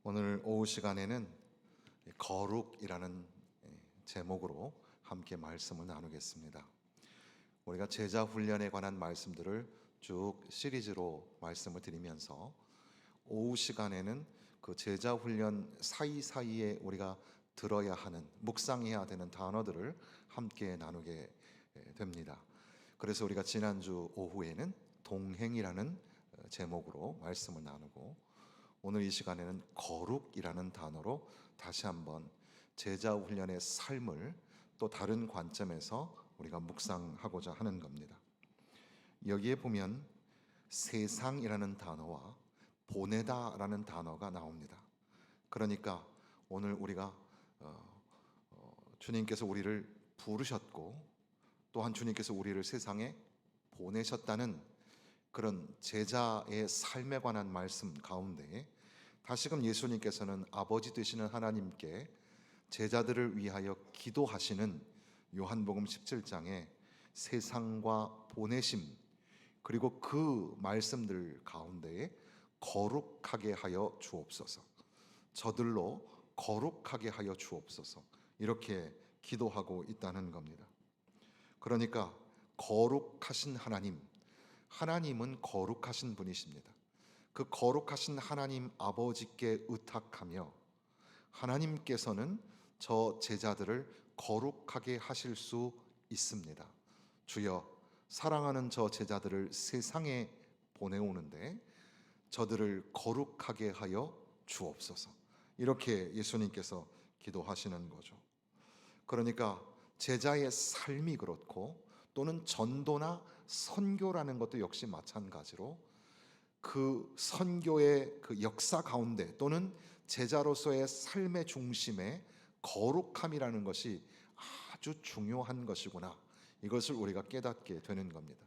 오늘 오후 시간에는 거룩이라는 제목으로 함께 말씀을 나누겠습니다. 우리가 제자 훈련에 관한 말씀들을 쭉 시리즈로 말씀을 드리면서 오후 시간에는 그 제자 훈련 사이사이에 우리가 들어야 하는, 묵상해야 되는 단어들을 함께 나누게 됩니다. 그래서 우리가 지난주 오후에는 동행이라는 제목으로 말씀을 나누고, 오늘 이 시간에는 거룩이라는 단어로 다시 한번 제자 훈련의 삶을 또 다른 관점에서 우리가 묵상하고자 하는 겁니다. 여기에 보면 세상이라는 단어와 보내다라는 단어가 나옵니다. 그러니까 오늘 우리가 주님께서 우리를 부르셨고 또한 주님께서 우리를 세상에 보내셨다는 그런 제자의 삶에 관한 말씀 가운데 다시금 예수님께서는 아버지 되시는 하나님께 제자들을 위하여 기도하시는 요한복음 17장에 세상과 보내심, 그리고 그 말씀들 가운데에 거룩하게 하여 주옵소서, 저들로 거룩하게 하여 주옵소서, 이렇게 기도하고 있다는 겁니다. 그러니까 거룩하신 하나님은 거룩하신 분이십니다. 그 거룩하신 하나님 아버지께 의탁하며 하나님께서는 저 제자들을 거룩하게 하실 수 있습니다. 주여, 사랑하는 저 제자들을 세상에 보내오는데 저들을 거룩하게 하여 주옵소서, 이렇게 예수님께서 기도하시는 거죠. 그러니까 제자의 삶이 그렇고 또는 전도나 선교라는 것도 역시 마찬가지로 그 선교의 그 역사 가운데 또는 제자로서의 삶의 중심에 거룩함이라는 것이 아주 중요한 것이구나, 이것을 우리가 깨닫게 되는 겁니다.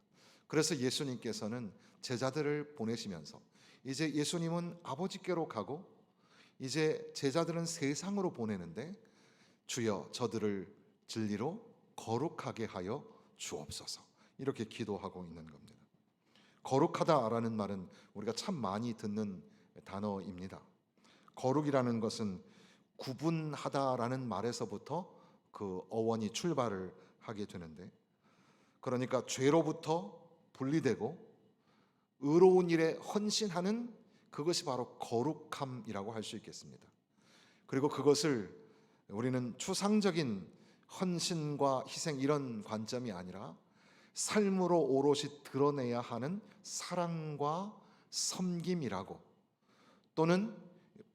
그래서 예수님께서는 제자들을 보내시면서 이제 예수님은 아버지께로 가고 이제 제자들은 세상으로 보내는데 주여, 저들을 진리로 거룩하게 하여 주옵소서, 이렇게 기도하고 있는 겁니다. 거룩하다라는 말은 우리가 참 많이 듣는 단어입니다. 거룩이라는 것은 구분하다라는 말에서부터 그 어원이 출발을 하게 되는데, 그러니까 죄로부터 분리되고 의로운 일에 헌신하는 그것이 바로 거룩함이라고 할 수 있겠습니다. 그리고 그것을 우리는 추상적인 헌신과 희생 이런 관점이 아니라 삶으로 오롯이 드러내야 하는 사랑과 섬김이라고, 또는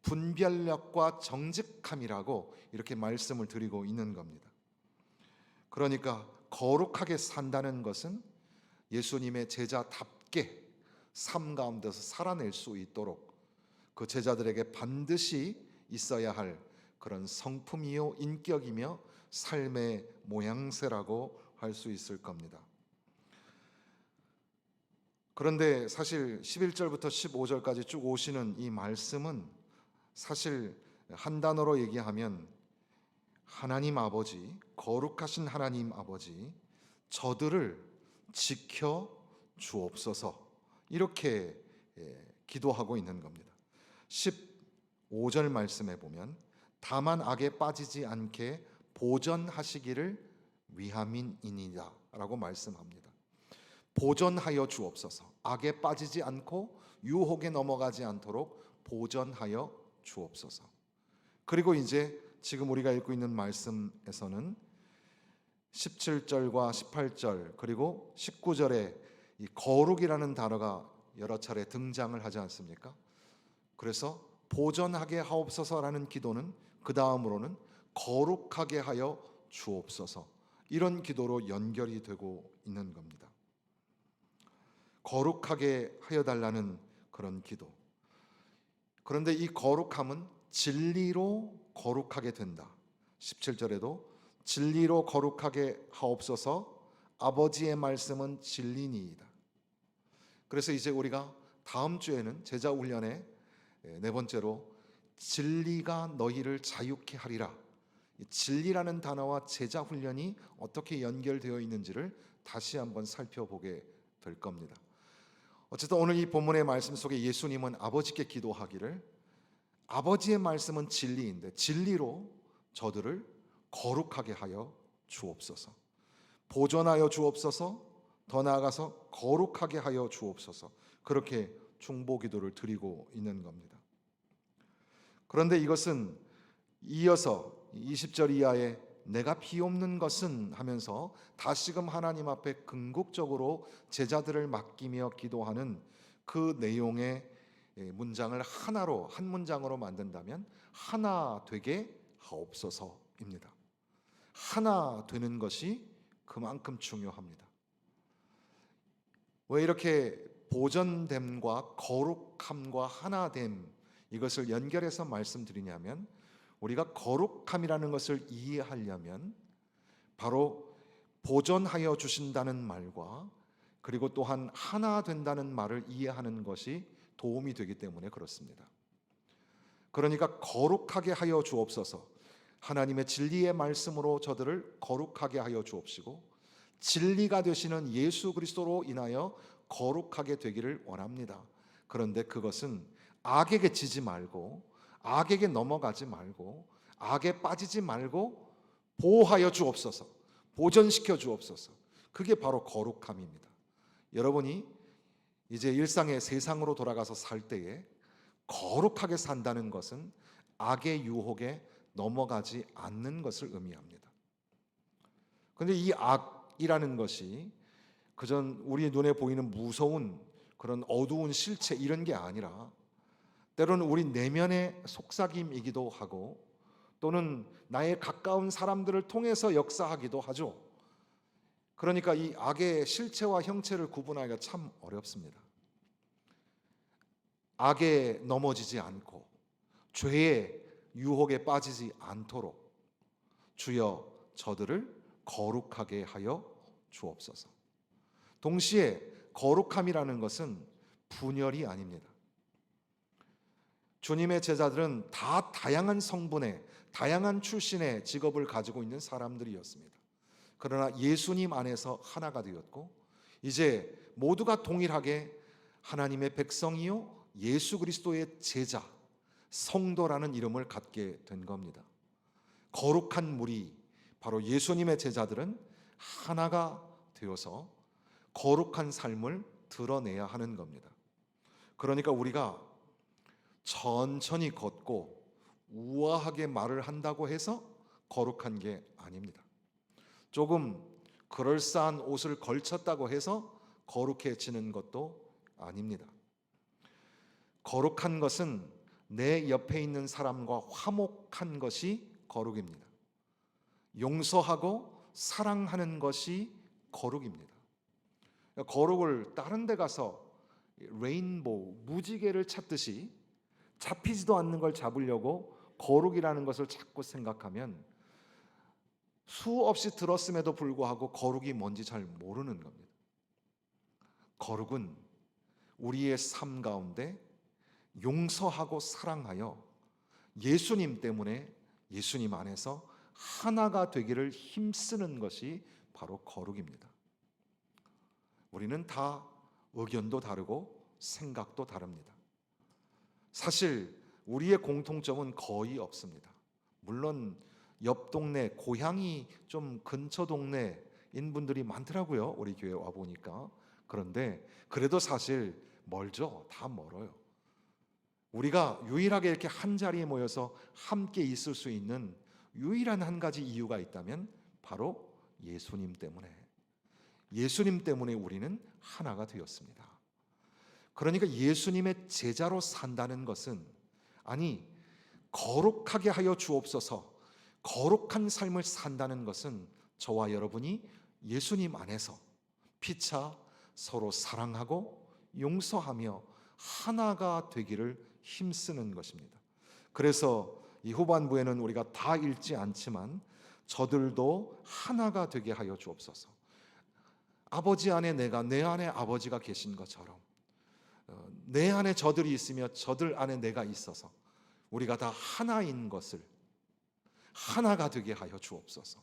분별력과 정직함이라고 이렇게 말씀을 드리고 있는 겁니다. 그러니까 거룩하게 산다는 것은 예수님의 제자답게 삶 가운데서 살아낼 수 있도록 그 제자들에게 반드시 있어야 할 그런 성품이요 인격이며 삶의 모양새라고 할 수 있을 겁니다. 그런데 사실 11절부터 15절까지 쭉 오시는 이 말씀은 사실 한 단어로 얘기하면 하나님 아버지, 거룩하신 하나님 아버지, 저들을 지켜 주옵소서, 이렇게 기도하고 있는 겁니다. 15절 말씀에 보면 다만 악에 빠지지 않게 보전하시기를 위함이니이다 라고 말씀합니다. 보전하여 주옵소서, 악에 빠지지 않고 유혹에 넘어가지 않도록 보전하여 주옵소서. 그리고 이제 지금 우리가 읽고 있는 말씀에서는 17절과 18절 그리고 19절에 이 거룩이라는 단어가 여러 차례 등장을 하지 않습니까? 그래서 보전하게 하옵소서라는 기도는 그 다음으로는 거룩하게 하여 주옵소서, 이런 기도로 연결이 되고 있는 겁니다. 거룩하게 하여 달라는 그런 기도. 그런데 이 거룩함은 진리로 거룩하게 된다. 17절에도 진리로 거룩하게 하옵소서, 아버지의 말씀은 진리니이다. 그래서 이제 우리가 다음 주에는 제자 훈련의 네 번째로 진리가 너희를 자유케 하리라, 진리라는 단어와 제자 훈련이 어떻게 연결되어 있는지를 다시 한번 살펴보게 될 겁니다. 어쨌든 오늘 이 본문의 말씀 속에 예수님은 아버지께 기도하기를 아버지의 말씀은 진리인데 진리로 저들을 거룩하게 하여 주옵소서. 보존하여 주옵소서. 더 나아가서 거룩하게 하여 주옵소서. 그렇게 중보 기도를 드리고 있는 겁니다. 그런데 이것은 이어서 20절 이하에 내가 비옵는 것은 하면서 다시금 하나님 앞에 궁극적으로 제자들을 맡기며 기도하는 그 내용의 문장을 하나로, 한 문장으로 만든다면 하나 되게 하옵소서입니다. 하나 되는 것이 그만큼 중요합니다. 왜 이렇게 보존됨과 거룩함과 하나됨 이것을 연결해서 말씀드리냐면, 우리가 거룩함이라는 것을 이해하려면 바로 보존하여 주신다는 말과 그리고 또한 하나 된다는 말을 이해하는 것이 도움이 되기 때문에 그렇습니다. 그러니까 거룩하게 하여 주옵소서. 하나님의 진리의 말씀으로 저들을 거룩하게 하여 주옵시고, 진리가 되시는 예수 그리스도로 인하여 거룩하게 되기를 원합니다. 그런데 그것은 악에게 지지 말고, 악에게 넘어가지 말고, 악에 빠지지 말고 보호하여 주옵소서, 보존시켜 주옵소서. 그게 바로 거룩함입니다. 여러분이 이제 일상의 세상으로 돌아가서 살 때에 거룩하게 산다는 것은 악의 유혹에 넘어가지 않는 것을 의미합니다. 그런데 이 악이라는 것이 그전 우리 눈에 보이는 무서운 그런 어두운 실체 이런 게 아니라 때로는 우리 내면의 속삭임이기도 하고, 또는 나의 가까운 사람들을 통해서 역사하기도 하죠. 그러니까 이 악의 실체와 형체를 구분하기가 참 어렵습니다. 악에 넘어지지 않고 죄의 유혹에 빠지지 않도록 주여 저들을 거룩하게 하여 주옵소서. 동시에 거룩함이라는 것은 분열이 아닙니다. 주님의 제자들은 다 다양한 성분의, 다양한 출신의 직업을 가지고 있는 사람들이었습니다. 그러나 예수님 안에서 하나가 되었고, 이제 모두가 동일하게 하나님의 백성이요 예수 그리스도의 제자, 성도라는 이름을 갖게 된 겁니다. 거룩한 무리, 바로 예수님의 제자들은 하나가 되어서 거룩한 삶을 드러내야 하는 겁니다. 그러니까 우리가 천천히 걷고 우아하게 말을 한다고 해서 거룩한 게 아닙니다. 조금 그럴싸한 옷을 걸쳤다고 해서 거룩해지는 것도 아닙니다. 거룩한 것은 내 옆에 있는 사람과 화목한 것이 거룩입니다. 용서하고 사랑하는 것이 거룩입니다. 거룩을 다른 데 가서 레인보우, 무지개를 찾듯이 잡히지도 않는 걸 잡으려고 거룩이라는 것을 자꾸 생각하면 수없이 들었음에도 불구하고 거룩이 뭔지 잘 모르는 겁니다. 거룩은 우리의 삶 가운데 용서하고 사랑하여 예수님 때문에, 예수님 안에서 하나가 되기를 힘쓰는 것이 바로 거룩입니다. 우리는 다 의견도 다르고 생각도 다릅니다. 사실 우리의 공통점은 거의 없습니다. 물론 옆 동네, 고향이 좀 근처 동네인 분들이 많더라고요. 우리 교회 와 보니까. 그런데 그래도 사실 멀죠. 다 멀어요. 우리가 유일하게 이렇게 한 자리에 모여서 함께 있을 수 있는 유일한 한 가지 이유가 있다면 바로 예수님 때문에, 예수님 때문에 우리는 하나가 되었습니다. 그러니까 예수님의 제자로 산다는 것은, 아니 거룩하게 하여 주옵소서, 거룩한 삶을 산다는 것은 저와 여러분이 예수님 안에서 피차 서로 사랑하고 용서하며 하나가 되기를 힘쓰는 것입니다. 그래서 이 후반부에는 우리가 다 읽지 않지만 저들도 하나가 되게 하여 주옵소서. 아버지 안에 내가, 내 안에 아버지가 계신 것처럼 내 안에 저들이 있으며 저들 안에 내가 있어서 우리가 다 하나인 것을 하나가 되게 하여 주옵소서.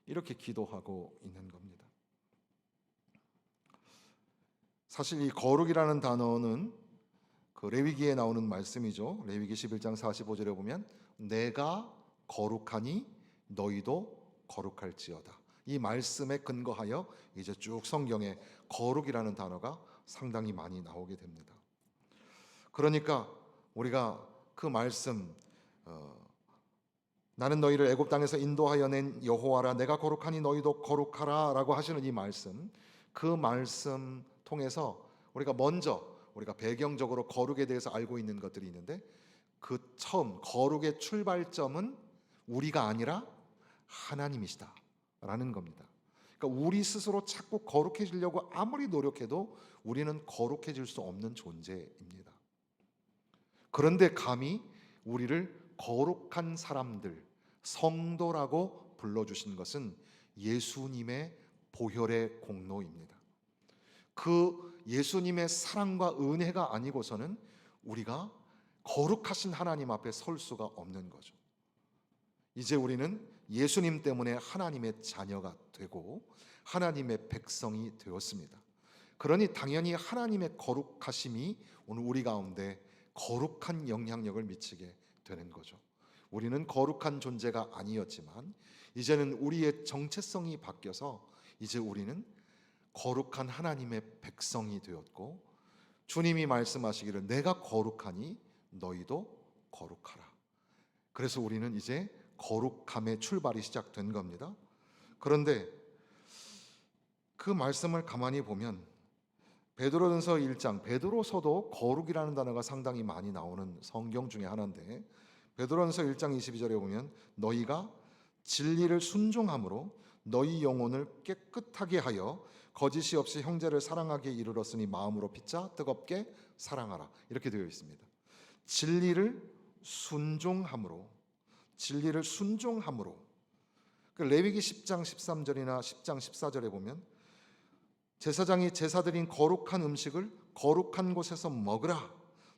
이렇게 기도하고 있는 겁니다. 사실 이 거룩이라는 단어는 그 레위기에 나오는 말씀이죠. 레위기 11장 45절에 보면 내가 거룩하니 너희도 거룩할지어다. 이 말씀에 근거하여 이제 쭉 성경에 거룩이라는 단어가 상당히 많이 나오게 됩니다. 그러니까 우리가 그 말씀 나는 너희를 애굽 땅에서 인도하여 낸 여호와라 내가 거룩하니 너희도 거룩하라 라고 하시는 이 말씀, 그 말씀 통해서 우리가 배경적으로 거룩에 대해서 알고 있는 것들이 있는데, 그 처음 거룩의 출발점은 우리가 아니라 하나님이시다 라는 겁니다. 그러니까 우리 스스로 자꾸 거룩해지려고 아무리 노력해도 우리는 거룩해질 수 없는 존재입니다. 그런데 감히 우리를 거룩한 사람들, 성도라고 불러주신 것은 예수님의 보혈의 공로입니다. 그 예수님의 사랑과 은혜가 아니고서는 우리가 거룩하신 하나님 앞에 설 수가 없는 거죠. 이제 우리는 예수님 때문에 하나님의 자녀가 되고 하나님의 백성이 되었습니다. 그러니 당연히 하나님의 거룩하심이 오늘 우리 가운데 거룩한 영향력을 미치게 되는 거죠. 우리는 거룩한 존재가 아니었지만 이제는 우리의 정체성이 바뀌어서 이제 우리는 거룩한 하나님의 백성이 되었고, 주님이 말씀하시기를 내가 거룩하니 너희도 거룩하라. 그래서 우리는 이제 거룩함의 출발이 시작된 겁니다. 그런데 그 말씀을 가만히 보면 베드로전서 1장, 베드로서도 거룩이라는 단어가 상당히 많이 나오는 성경 중에 하나인데, 베드로전서 1장 22절에 보면 너희가 진리를 순종함으로 너희 영혼을 깨끗하게 하여 거짓이 없이 형제를 사랑하게 이르렀으니 마음으로 빚자 뜨겁게 사랑하라, 이렇게 되어 있습니다. 진리를 순종함으로, 진리를 순종함으로. 레위기 10장 13절이나 10장 14절에 보면 제사장이 제사드린 거룩한 음식을 거룩한 곳에서 먹으라,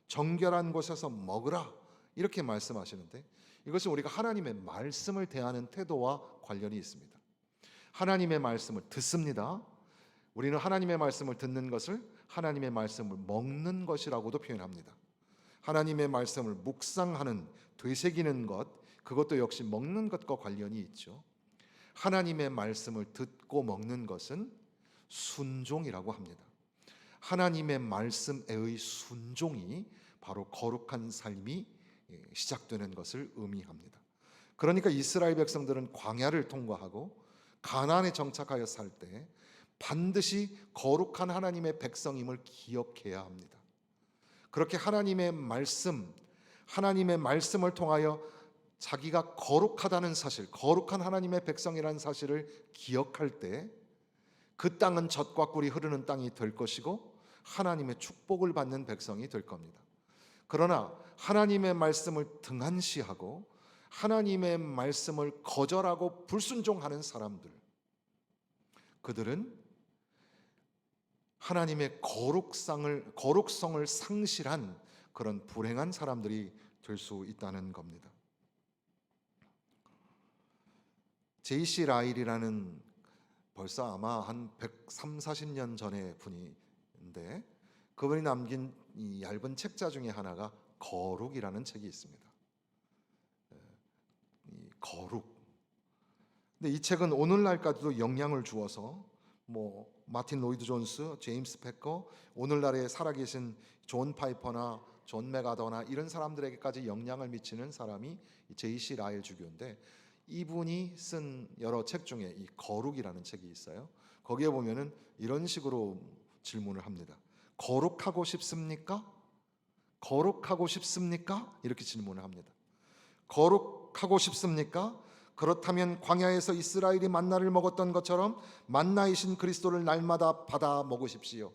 정결한 곳에서 먹으라, 이렇게 말씀하시는데, 이것은 우리가 하나님의 말씀을 대하는 태도와 관련이 있습니다. 하나님의 말씀을 듣습니다. 우리는 하나님의 말씀을 듣는 것을 하나님의 말씀을 먹는 것이라고도 표현합니다. 하나님의 말씀을 묵상하는, 되새기는 것, 그것도 역시 먹는 것과 관련이 있죠. 하나님의 말씀을 듣고 먹는 것은 순종이라고 합니다. 하나님의 말씀의 순종이 바로 거룩한 삶이 시작되는 것을 의미합니다. 그러니까 이스라엘 백성들은 광야를 통과하고 가나안에 정착하여 살 때 반드시 거룩한 하나님의 백성임을 기억해야 합니다. 그렇게 하나님의 말씀을 통하여 자기가 거룩하다는 사실, 거룩한 하나님의 백성이라는 사실을 기억할 때 그 땅은 젖과 꿀이 흐르는 땅이 될 것이고 하나님의 축복을 받는 백성이 될 겁니다. 그러나 하나님의 말씀을 등한시하고 하나님의 말씀을 거절하고 불순종하는 사람들, 그들은 하나님의 거룩성을 상실한 그런 불행한 사람들이 될 수 있다는 겁니다. J.C. 라일이라는 벌써 아마 한 130, 40년 전의 분인데, 그분이 남긴 이 얇은 책자 중에 하나가 거룩이라는 책이 있습니다. 이 거룩. 근데 이 책은 오늘날까지도 영향을 주어서 마틴 로이드 존스, 제임스 패커, 오늘날에 살아계신 존 파이퍼나 존 맥아더나 이런 사람들에게까지 영향을 미치는 사람이 J.C. 라일 주교인데, 이분이 쓴 여러 책 중에 이 거룩이라는 책이 있어요. 거기에 보면은 이런 식으로 질문을 합니다. 거룩하고 싶습니까? 거룩하고 싶습니까? 이렇게 질문을 합니다. 거룩하고 싶습니까? 그렇다면 광야에서 이스라엘이 만나를 먹었던 것처럼 만나이신 그리스도를 날마다 받아 먹으십시오.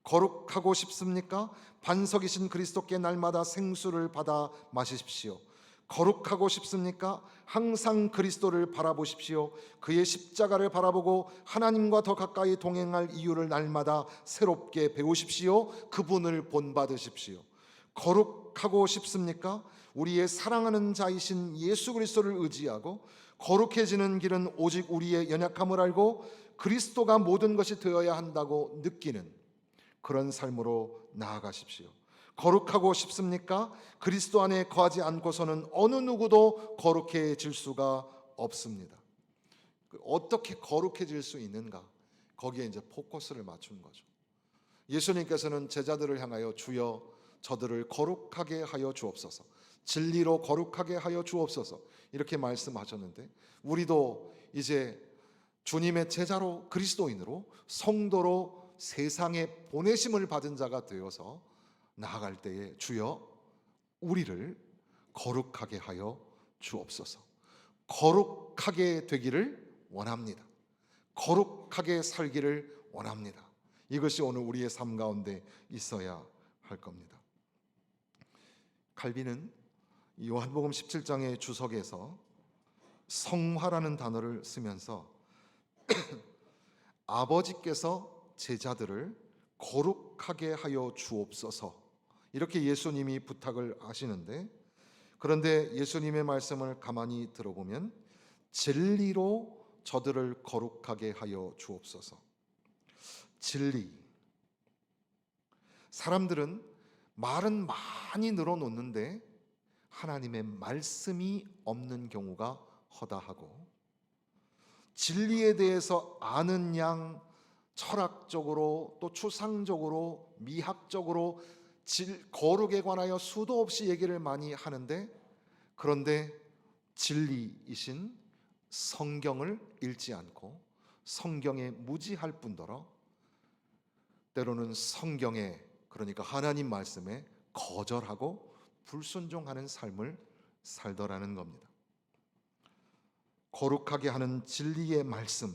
거룩하고 싶습니까? 반석이신 그리스도께 날마다 생수를 받아 마시십시오. 거룩하고 싶습니까? 항상 그리스도를 바라보십시오. 그의 십자가를 바라보고 하나님과 더 가까이 동행할 이유를 날마다 새롭게 배우십시오. 그분을 본받으십시오. 거룩하고 싶습니까? 우리의 사랑하는 자이신 예수 그리스도를 의지하고 거룩해지는 길은 오직 우리의 연약함을 알고 그리스도가 모든 것이 되어야 한다고 느끼는 그런 삶으로 나아가십시오. 거룩하고 싶습니까? 그리스도 안에 거하지 않고서는 어느 누구도 거룩해질 수가 없습니다. 어떻게 거룩해질 수 있는가? 거기에 이제 포커스를 맞춘 거죠. 예수님께서는 제자들을 향하여 주여 저들을 거룩하게 하여 주옵소서, 진리로 거룩하게 하여 주옵소서 이렇게 말씀하셨는데, 우리도 이제 주님의 제자로 그리스도인으로 성도로 세상에 보내심을 받은 자가 되어서 나아갈 때에 주여 우리를 거룩하게 하여 주옵소서, 거룩하게 되기를 원합니다. 거룩하게 살기를 원합니다. 이것이 오늘 우리의 삶 가운데 있어야 할 겁니다. 칼빈은 요한복음 17장의 주석에서 성화라는 단어를 쓰면서 아버지께서 제자들을 거룩하게 하여 주옵소서 이렇게 예수님이 부탁을 하시는데, 그런데 예수님의 말씀을 가만히 들어보면 진리로 저들을 거룩하게 하여 주옵소서. 진리. 사람들은 말은 많이 늘어놓는데 하나님의 말씀이 없는 경우가 허다하고, 진리에 대해서 아는 양 철학적으로 또 추상적으로 미학적으로 거룩에 관하여 수도 없이 얘기를 많이 하는데, 그런데 진리이신 성경을 읽지 않고 성경에 무지할 뿐더러 때로는 성경에, 그러니까 하나님 말씀에 거절하고 불순종하는 삶을 살더라는 겁니다. 거룩하게 하는 진리의 말씀,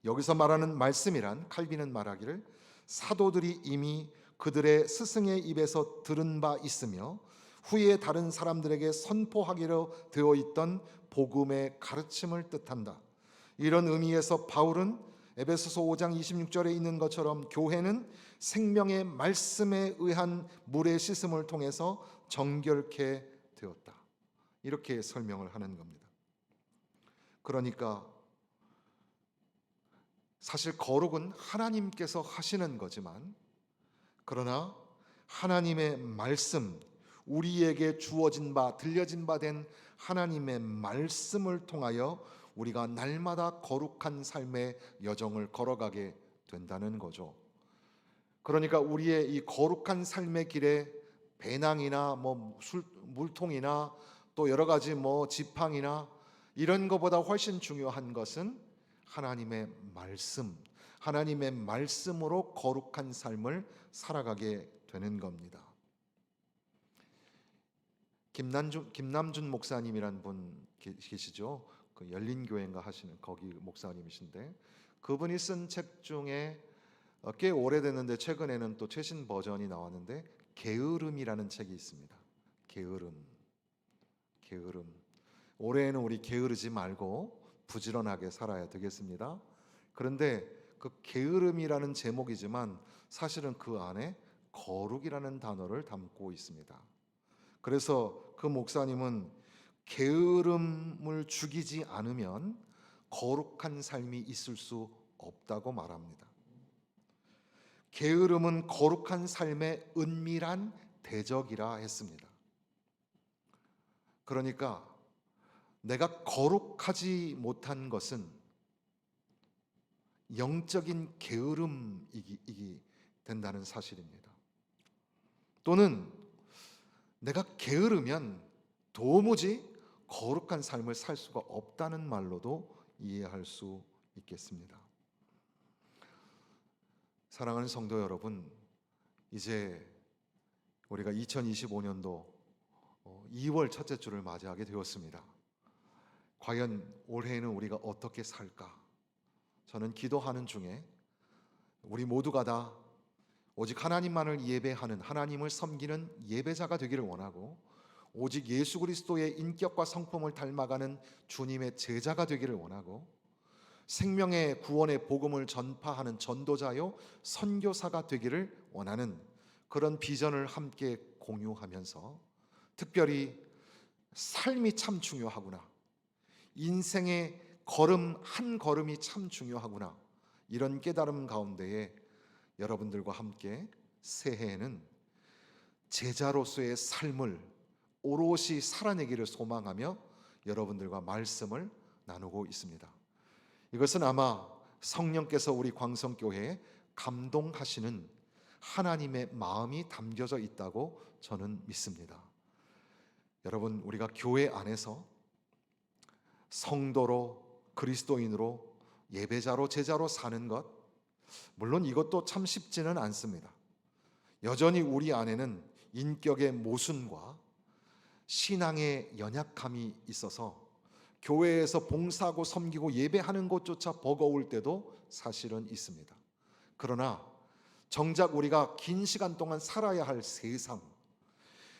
여기서 말하는 말씀이란 칼빈은 말하기를 사도들이 이미 그들의 스승의 입에서 들은 바 있으며 후에 다른 사람들에게 선포하기로 되어 있던 복음의 가르침을 뜻한다. 이런 의미에서 바울은 에베소서 5장 26절에 있는 것처럼 교회는 생명의 말씀에 의한 물의 씻음을 통해서 정결케 되었다, 이렇게 설명을 하는 겁니다. 그러니까 사실 거룩은 하나님께서 하시는 거지만, 그러나 하나님의 말씀, 우리에게 주어진 바 들려진 바 된 하나님의 말씀을 통하여 우리가 날마다 거룩한 삶의 여정을 걸어가게 된다는 거죠. 그러니까 우리의 이 거룩한 삶의 길에 배낭이나 물통이나 또 여러 가지 지팡이나 이런 것보다 훨씬 중요한 것은 하나님의 말씀, 하나님의 말씀으로 거룩한 삶을 살아가게 되는 겁니다. 김남준 목사님이란 분 계시죠? 그 열린교회인가 하시는 거기 목사님이신데, 그분이 쓴 책 중에 꽤 오래됐는데 최근에는 또 최신 버전이 나왔는데 게으름이라는 책이 있습니다. 게으름. 올해에는 우리 게으르지 말고 부지런하게 살아야 되겠습니다. 그런데 그 게으름이라는 제목이지만 사실은 그 안에 거룩이라는 단어를 담고 있습니다. 그래서 그 목사님은 게으름을 죽이지 않으면 거룩한 삶이 있을 수 없다고 말합니다. 게으름은 거룩한 삶의 은밀한 대적이라 했습니다. 그러니까 내가 거룩하지 못한 것은 영적인 게으름이기 된다는 사실입니다. 또는 내가 게으르면 도무지 거룩한 삶을 살 수가 없다는 말로도 이해할 수 있겠습니다. 사랑하는 성도 여러분, 이제 우리가 2025년도 2월 첫째 주를 맞이하게 되었습니다. 과연 올해에는 우리가 어떻게 살까? 저는 기도하는 중에 우리 모두가 다 오직 하나님만을 예배하는, 하나님을 섬기는 예배자가 되기를 원하고, 오직 예수 그리스도의 인격과 성품을 닮아가는 주님의 제자가 되기를 원하고, 생명의 구원의 복음을 전파하는 전도자요 선교사가 되기를 원하는 그런 비전을 함께 공유하면서, 특별히 삶이 참 중요하구나, 인생의 걸음 한 걸음이 참 중요하구나, 이런 깨달음 가운데에 여러분들과 함께 새해에는 제자로서의 삶을 오롯이 살아내기를 소망하며 여러분들과 말씀을 나누고 있습니다. 이것은 아마 성령께서 우리 광성교회에 감동하시는 하나님의 마음이 담겨져 있다고 저는 믿습니다. 여러분, 우리가 교회 안에서 성도로, 그리스도인으로, 예배자로, 제자로 사는 것, 물론 이것도 참 쉽지는 않습니다. 여전히 우리 안에는 인격의 모순과 신앙의 연약함이 있어서 교회에서 봉사하고 섬기고 예배하는 것조차 버거울 때도 사실은 있습니다. 그러나 정작 우리가 긴 시간 동안 살아야 할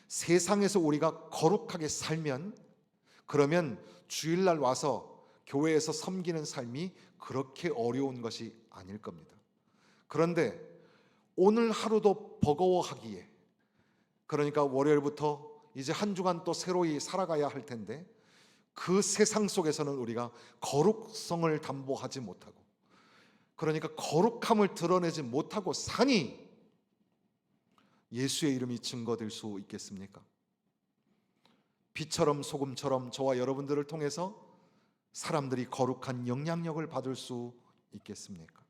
세상에서 우리가 거룩하게 살면, 그러면 주일날 와서 교회에서 섬기는 삶이 그렇게 어려운 것이 아닐 겁니다. 그런데 오늘 하루도 버거워하기에, 그러니까 월요일부터 이제 한 주간 또 새로이 살아가야 할 텐데, 그 세상 속에서는 우리가 거룩성을 담보하지 못하고, 그러니까 거룩함을 드러내지 못하고 사니 예수의 이름이 증거될 수 있겠습니까? 빛처럼 소금처럼 저와 여러분들을 통해서 사람들이 거룩한 영향력을 받을 수 있겠습니까?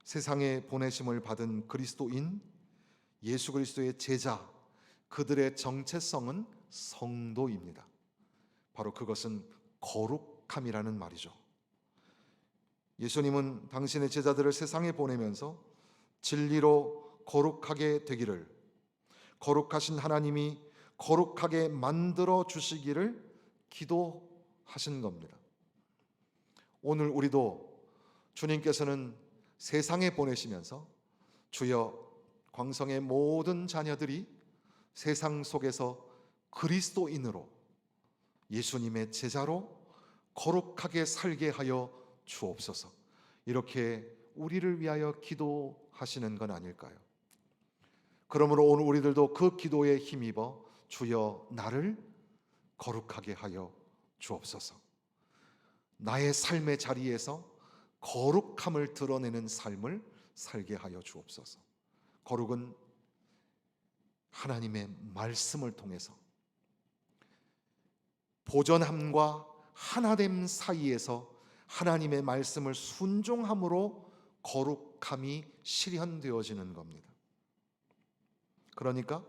세상에 보내심을 받은 그리스도인, 예수 그리스도의 제자, 그들의 정체성은 성도입니다. 바로 그것은 거룩함이라는 말이죠. 예수님은 당신의 제자들을 세상에 보내면서 진리로 거룩하게 되기를, 거룩하신 하나님이 거룩하게 만들어 주시기를 기도하신 겁니다. 오늘 우리도 주님께서는 세상에 보내시면서 주여, 광성의 모든 자녀들이 세상 속에서 그리스도인으로, 예수님의 제자로 거룩하게 살게 하여 주옵소서, 이렇게 우리를 위하여 기도하시는 건 아닐까요? 그러므로 오늘 우리들도 그 기도에 힘입어 주여 나를 거룩하게 하여 주옵소서, 나의 삶의 자리에서 거룩함을 드러내는 삶을 살게 하여 주옵소서. 거룩은 하나님의 말씀을 통해서 보전함과 하나됨 사이에서 하나님의 말씀을 순종함으로 거룩함이 실현되어지는 겁니다. 그러니까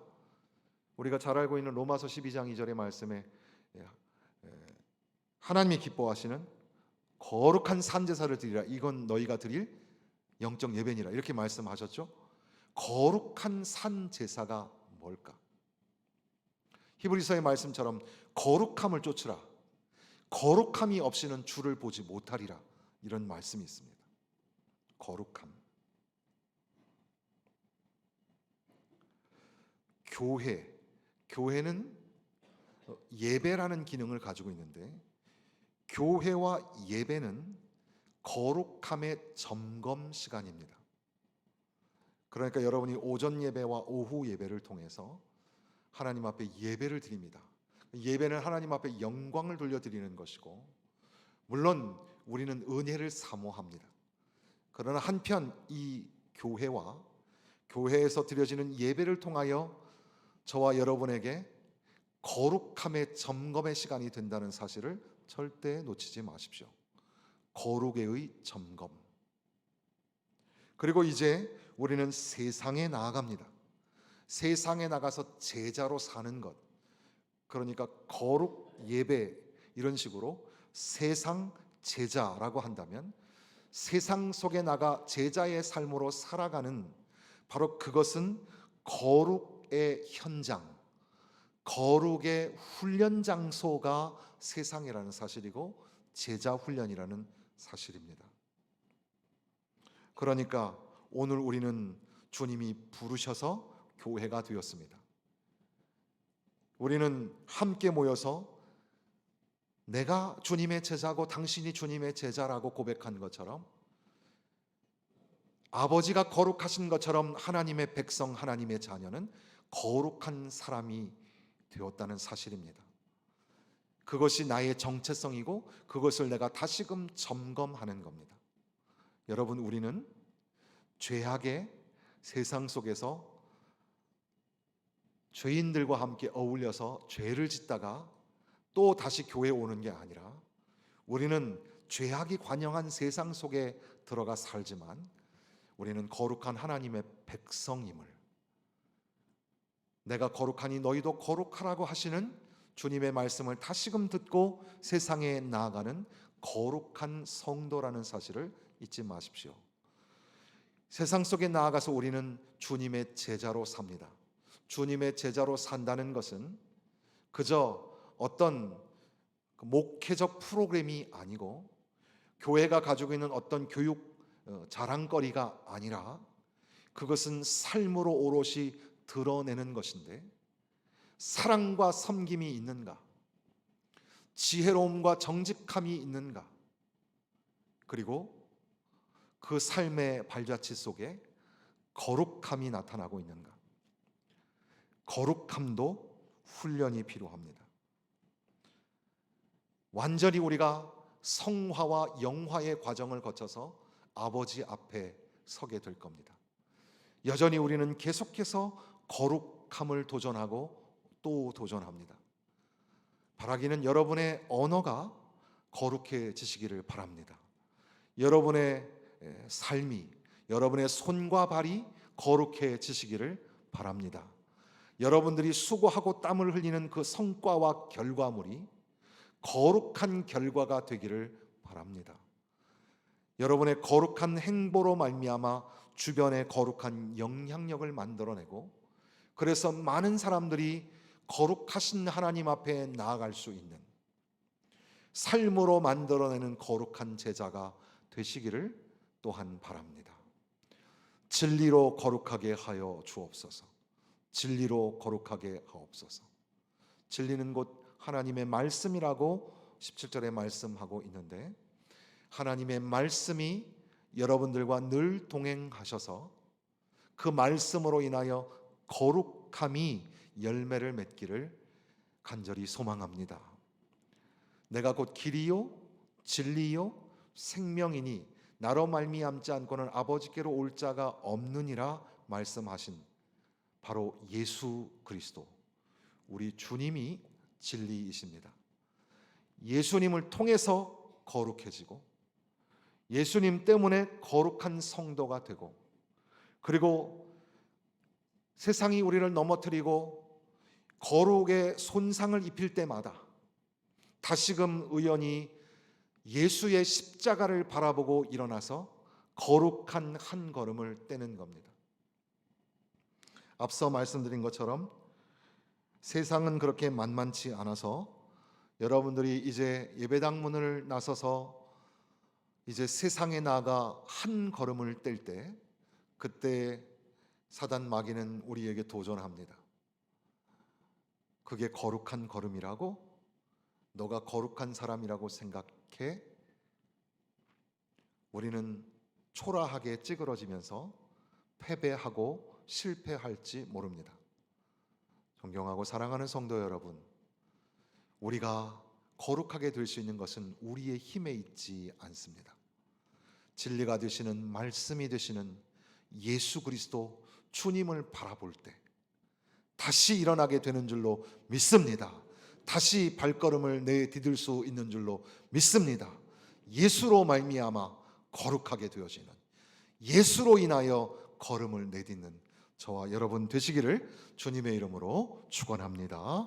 우리가 잘 알고 있는 로마서 12장 2절의 말씀에 하나님이 기뻐하시는 거룩한 산제사를 드리라, 이건 너희가 드릴 영적 예배니라, 이렇게 말씀하셨죠. 거룩한 산제사가 뭘까? 히브리서의 말씀처럼 거룩함을 쫓으라, 거룩함이 없이는 주를 보지 못하리라, 이런 말씀이 있습니다. 거룩함. 교회는 예배라는 기능을 가지고 있는데, 교회와 예배는 거룩함의 점검 시간입니다. 그러니까 여러분이 오전 예배와 오후 예배를 통해서 하나님 앞에 예배를 드립니다. 예배는 하나님 앞에 영광을 돌려드리는 것이고, 물론 우리는 은혜를 사모합니다. 그러나 한편 이 교회와 교회에서 드려지는 예배를 통하여 저와 여러분에게 거룩함의 점검의 시간이 된다는 사실을 절대 놓치지 마십시오. 거룩의 점검. 그리고 이제 우리는 세상에 나아갑니다. 세상에 나가서 제자로 사는 것, 그러니까 거룩 예배, 이런 식으로 세상 제자라고 한다면 세상 속에 나가 제자의 삶으로 살아가는, 바로 그것은 거룩의 현장, 거룩의 훈련 장소가 세상이라는 사실이고 제자 훈련이라는 사실입니다. 그러니까 오늘 우리는 주님이 부르셔서 교회가 되었습니다. 우리는 함께 모여서 내가 주님의 제자고 당신이 주님의 제자라고 고백한 것처럼, 아버지가 거룩하신 것처럼 하나님의 백성, 하나님의 자녀는 거룩한 사람이 되었다는 사실입니다. 그것이 나의 정체성이고 그것을 내가 다시금 점검하는 겁니다. 여러분, 우리는 죄악의 세상 속에서 죄인들과 함께 어울려서 죄를 짓다가 또 다시 교회에 오는 게 아니라 우리는 죄악이 관영한 세상 속에 들어가 살지만 우리는 거룩한 하나님의 백성임을, 내가 거룩하니 너희도 거룩하라고 하시는 주님의 말씀을 다시금 듣고 세상에 나아가는 거룩한 성도라는 사실을 잊지 마십시오. 세상 속에 나아가서 우리는 주님의 제자로 삽니다. 주님의 제자로 산다는 것은 그저 어떤 목회적 프로그램이 아니고 교회가 가지고 있는 어떤 교육 자랑거리가 아니라 그것은 삶으로 오롯이 드러내는 것인데, 사랑과 섬김이 있는가, 지혜로움과 정직함이 있는가, 그리고 그 삶의 발자취 속에 거룩함이 나타나고 있는가. 거룩함도 훈련이 필요합니다. 완전히 우리가 성화와 영화의 과정을 거쳐서 아버지 앞에 서게 될 겁니다. 여전히 우리는 계속해서 거룩함을 도전하고 또 도전합니다. 바라기는 여러분의 언어가 거룩해지시기를 바랍니다. 여러분의 삶이, 여러분의 손과 발이 거룩해지시기를 바랍니다. 여러분들이 수고하고 땀을 흘리는 그 성과와 결과물이 거룩한 결과가 되기를 바랍니다. 여러분의 거룩한 행보로 말미암아 주변에 거룩한 영향력을 만들어내고, 그래서 많은 사람들이 거룩하신 하나님 앞에 나아갈 수 있는 삶으로 만들어내는 거룩한 제자가 되시기를 또한 바랍니다. 진리로 거룩하게 하여 주옵소서. 진리로 거룩하게 하옵소서. 진리는 곧 하나님의 말씀이라고 17절에 말씀하고 있는데, 하나님의 말씀이 여러분들과 늘 동행하셔서 그 말씀으로 인하여 거룩함이 열매를 맺기를 간절히 소망합니다. 내가 곧 길이요 진리요 생명이니 나로 말미암지 않고는 아버지께로 올 자가 없느니라 말씀하신 바로 예수 그리스도, 우리 주님이 진리이십니다. 예수님을 통해서 거룩해지고 예수님 때문에 거룩한 성도가 되고, 그리고 세상이 우리를 넘어뜨리고 거룩의 손상을 입힐 때마다 다시금 의연히 예수의 십자가를 바라보고 일어나서 거룩한 한 걸음을 떼는 겁니다. 앞서 말씀드린 것처럼 세상은 그렇게 만만치 않아서 여러분들이 이제 예배당 문을 나서서 이제 세상에 나아가 한 걸음을 뗄 때, 그때 사단 마귀는 우리에게 도전합니다. 그게 거룩한 걸음이라고? 너가 거룩한 사람이라고 생각해? 우리는 초라하게 찌그러지면서 패배하고 실패할지 모릅니다. 존경하고 사랑하는 성도 여러분, 우리가 거룩하게 될 수 있는 것은 우리의 힘에 있지 않습니다. 진리가 되시는, 말씀이 되시는 예수 그리스도 주님을 바라볼 때 다시 일어나게 되는 줄로 믿습니다. 다시 발걸음을 내디딜 수 있는 줄로 믿습니다. 예수로 말미암아 거룩하게 되어지는, 예수로 인하여 걸음을 내딛는 저와 여러분 되시기를 주님의 이름으로 축원합니다.